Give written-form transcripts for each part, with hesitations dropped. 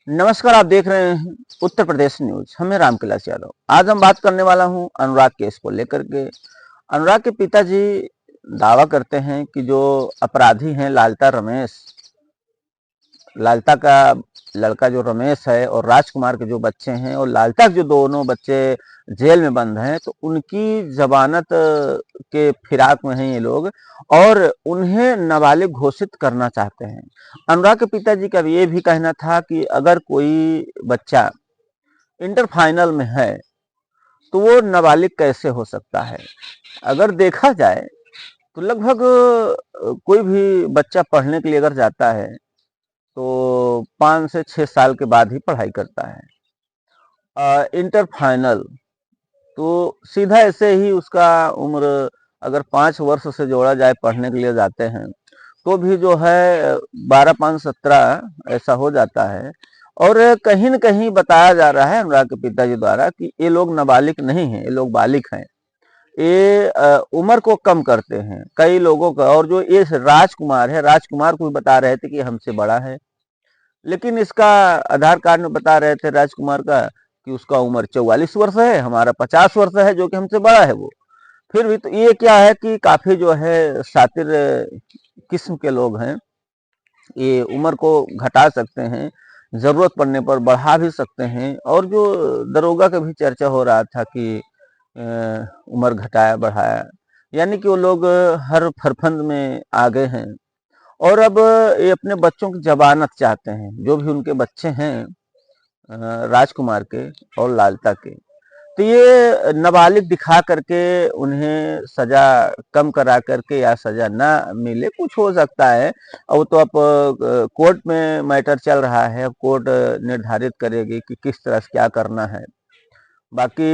नमस्कार, आप देख रहे हैं उत्तर प्रदेश न्यूज। हमें रामविलास यादव। आज हम बात करने वाला हूं अनुराग केस को लेकर के। अनुराग के पिताजी दावा करते हैं कि जो अपराधी हैं लालता रमेश, लालता का लड़का जो रमेश है और राजकुमार के जो बच्चे हैं और लालता के जो दोनों बच्चे जेल में बंद हैं, तो उनकी जमानत के फिराक में हैं ये लोग और उन्हें नाबालिग घोषित करना चाहते हैं। अनुराग के पिताजी का ये भी कहना था कि अगर कोई बच्चा इंटर फाइनल में है तो वो नाबालिग कैसे हो सकता है। अगर देखा जाए तो लगभग कोई भी बच्चा पढ़ने के लिए अगर जाता है तो 5 से 6 साल के बाद ही पढ़ाई करता है। इंटर फाइनल तो सीधा ऐसे ही उसका उम्र अगर 5 वर्ष से जोड़ा जाए पढ़ने के लिए जाते हैं तो भी जो है 12 5 17 ऐसा हो जाता है। और कहीं न कहीं बताया जा रहा है अनुराग के पिताजी द्वारा कि ये लोग नाबालिग नहीं हैं, ये लोग बालिग हैं। ये उम्र को कम करते हैं कई लोगों का। और जो ये राजकुमार है, राजकुमार को भी बता रहे थे कि हमसे बड़ा है, लेकिन इसका आधार कार्ड में बता रहे थे राजकुमार का कि उसका उम्र 44 वर्ष है, हमारा 50 वर्ष है, जो कि हमसे बड़ा है वो। फिर भी तो ये क्या है कि काफी जो है शातिर किस्म के लोग हैं। ये उम्र को घटा सकते हैं, जरूरत पड़ने पर बढ़ा भी सकते हैं। और जो दरोगा का भी चर्चा हो रहा था कि उम्र घटाया बढ़ाया, यानी कि वो लोग हर फरफंद में आगे हैं। और अब ये अपने बच्चों की जमानत चाहते हैं, जो भी उनके बच्चे हैं राजकुमार के और लालता के। तो ये नाबालिग दिखा करके उन्हें सजा कम करा करके या सजा ना मिले, कुछ हो सकता है। अब तो अब कोर्ट में मैटर चल रहा है, कोर्ट निर्धारित करेगी कि किस तरह से क्या करना है। बाकी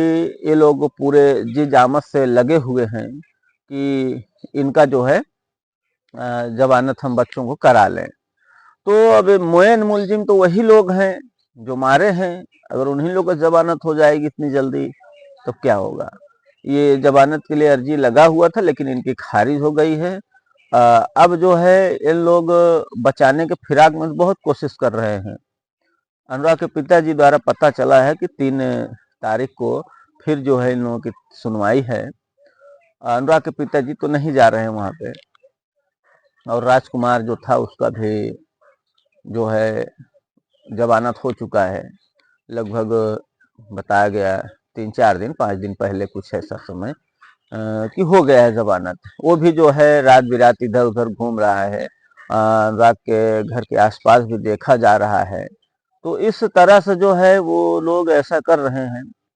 ये लोग पूरे जी जामत से लगे हुए हैं कि इनका जो है जमानत हम बच्चों को करा लें। तो अब मोयन मुलजिम तो वही लोग हैं जो मारे हैं। अगर उन्हीं लोग को जमानत हो जाएगी इतनी जल्दी तो क्या होगा। ये जमानत के लिए अर्जी लगा हुआ था लेकिन इनकी खारिज हो गई है। अब जो है इन लोग बचाने के फिराक में बहुत कोशिश कर रहे हैं। अनुराग के पिताजी द्वारा पता चला है कि 3 तारीख को फिर जो है इन लोगों की सुनवाई है। अनुराग के पिताजी तो नहीं जा रहे हैं वहां पे। और राजकुमार जो था उसका भी जो है जमानत हो चुका है। लगभग बताया गया 3 4 दिन 5 दिन पहले कुछ ऐसा समय कि हो गया है जमानत। वो भी जो है रात बिरात इधर उधर घूम रहा है। रात के घर के आसपास भी देखा जा रहा है। तो इस तरह से जो है वो लोग ऐसा कर रहे हैं